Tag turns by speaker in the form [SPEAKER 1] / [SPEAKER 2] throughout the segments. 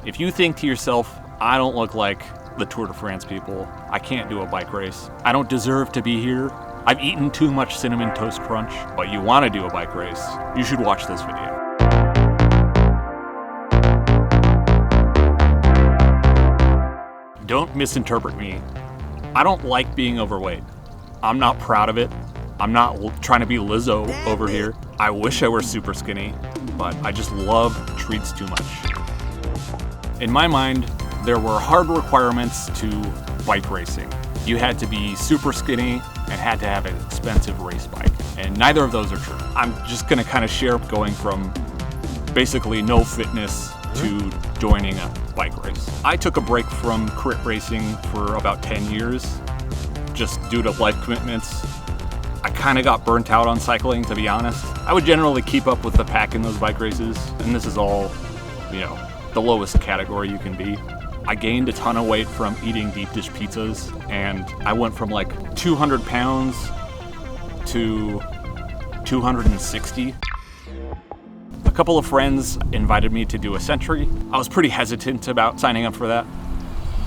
[SPEAKER 1] If you think to yourself, I don't look like the Tour de France people, I can't do a bike race, I don't deserve to be here, I've eaten too much Cinnamon Toast Crunch, but you want to do a bike race, you should watch this video. Don't misinterpret me. I don't like being overweight. I'm not proud of it. I'm not trying to be Lizzo over here. I wish I were super skinny, but I just love treats too much. In my mind, there were hard requirements to bike racing. You had to be super skinny and had to have an expensive race bike, and neither of those are true. I'm just gonna kind of share going from basically no fitness to joining a bike race. I took a break from crit racing for about 10 years, just due to life commitments. I kind of got burnt out on cycling, to be honest. I would generally keep up with the pack in those bike races, and this is all, the lowest category you can be. I gained a ton of weight from eating deep dish pizzas, and I went from like 200 pounds to 260. A couple of friends invited me to do a century. I was pretty hesitant about signing up for that.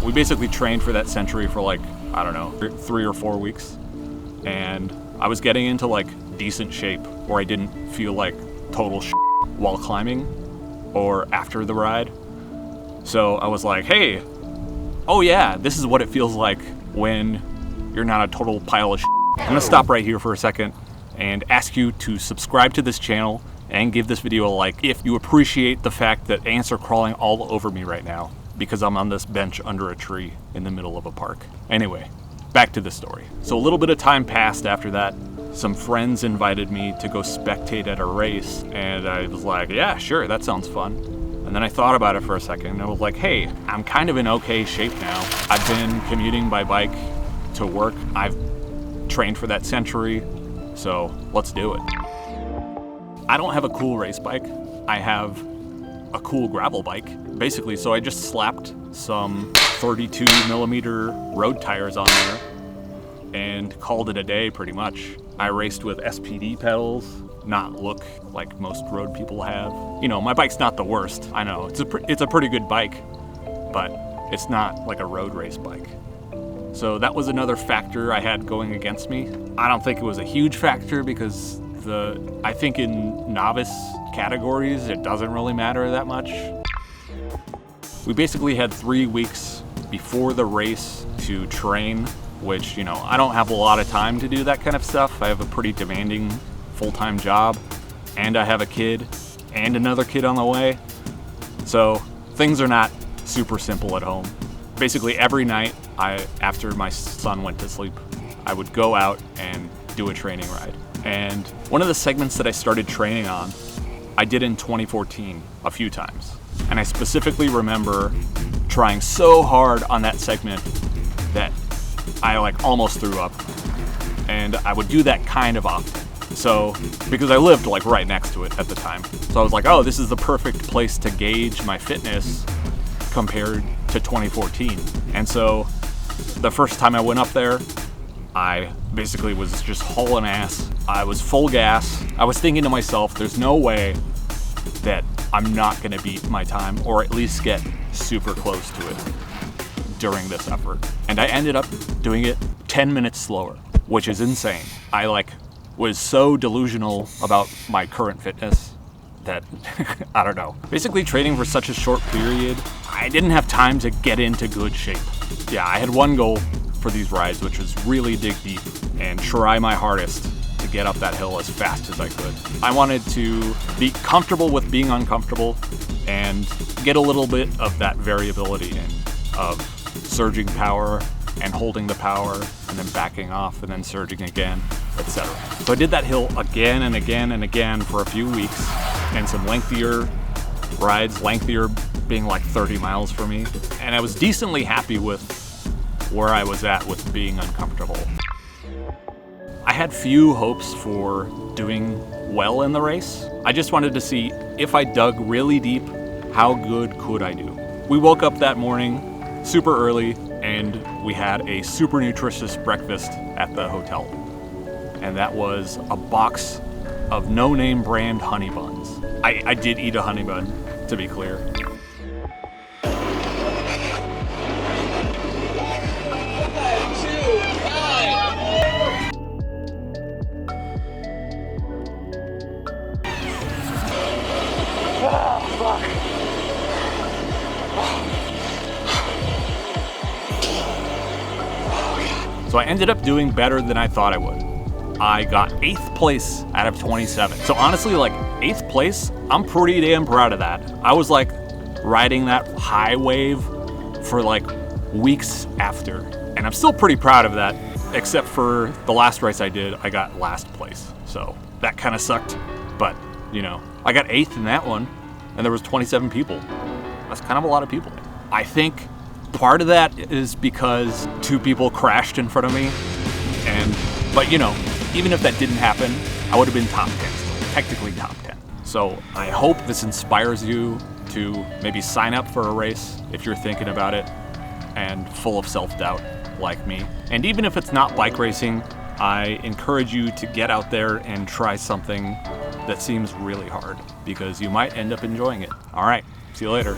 [SPEAKER 1] We basically trained for that century for like, 3 or 4 weeks. And I was getting into like decent shape where I didn't feel like total shit while climbing or after the ride. So I was like, hey, oh yeah, this is what it feels like when you're not a total pile of shit. I'm gonna stop right here for a second and ask you to subscribe to this channel and give this video a like if you appreciate the fact that ants are crawling all over me right now because I'm on this bench under a tree in the middle of a park. Anyway, back to the story. So a little bit of time passed after that. Some friends invited me to go spectate at a race, and I was like, yeah, sure, that sounds fun. And then I thought about it for a second, and I was like, hey, I'm kind of in okay shape now. I've been commuting by bike to work. I've trained for that century, so let's do it. I don't have a cool race bike. I have a cool gravel bike, basically, so I just slapped some 32 millimeter road tires on there and called it a day pretty much. I raced with SPD pedals, not look like most road people have. My bike's not the worst, I know. It's a pretty good bike, but it's not like a road race bike. So that was another factor I had going against me. I don't think it was a huge factor because I think in novice categories, it doesn't really matter that much. We basically had 3 weeks before the race to train, which, I don't have a lot of time to do that kind of stuff. I have a pretty demanding full-time job, and I have a kid and another kid on the way. So things are not super simple at home. Basically every night, after my son went to sleep, I would go out and do a training ride. And one of the segments that I started training on, I did in 2014 a few times. And I specifically remember trying so hard on that segment that I almost threw up. And I would do that kind of often. So, because I lived right next to it at the time. So I was like, oh, this is the perfect place to gauge my fitness compared to 2014. And so the first time I went up there, I basically was just hauling ass. I was full gas. I was thinking to myself, there's no way that I'm not gonna beat my time or at least get super close to it during this effort. And I ended up doing it 10 minutes slower, which is insane. I was so delusional about my current fitness that, I don't know. Basically training for such a short period, I didn't have time to get into good shape. Yeah, I had one goal for these rides, which was really dig deep and try my hardest to get up that hill as fast as I could. I wanted to be comfortable with being uncomfortable and get a little bit of that variability in, of surging power and holding the power and then backing off and then surging again, etc. So I did that hill again and again and again for a few weeks, and some lengthier rides, lengthier being 30 miles for me. And I was decently happy with where I was at with being uncomfortable. I had few hopes for doing well in the race. I just wanted to see if I dug really deep, how good could I do? We woke up that morning super early and we had a super nutritious breakfast at the hotel. And that was a box of no-name brand honey buns. I did eat a honey bun, to be clear. So I ended up doing better than I thought I would. I got 8th place out of 27. So honestly, like 8th place, I'm pretty damn proud of that. I was like riding that high wave for like weeks after. And I'm still pretty proud of that, except for the last race I did, I got last place. So that kind of sucked. But, you know, I got 8th in that one, and there was 27 people. That's kind of a lot of people. I think part of that is because 2 people crashed in front of me. But you know, even if that didn't happen, I would have been top 10, technically top 10. So I hope this inspires you to maybe sign up for a race if you're thinking about it and full of self-doubt like me. And even if it's not bike racing, I encourage you to get out there and try something that seems really hard, because you might end up enjoying it. All right, see you later.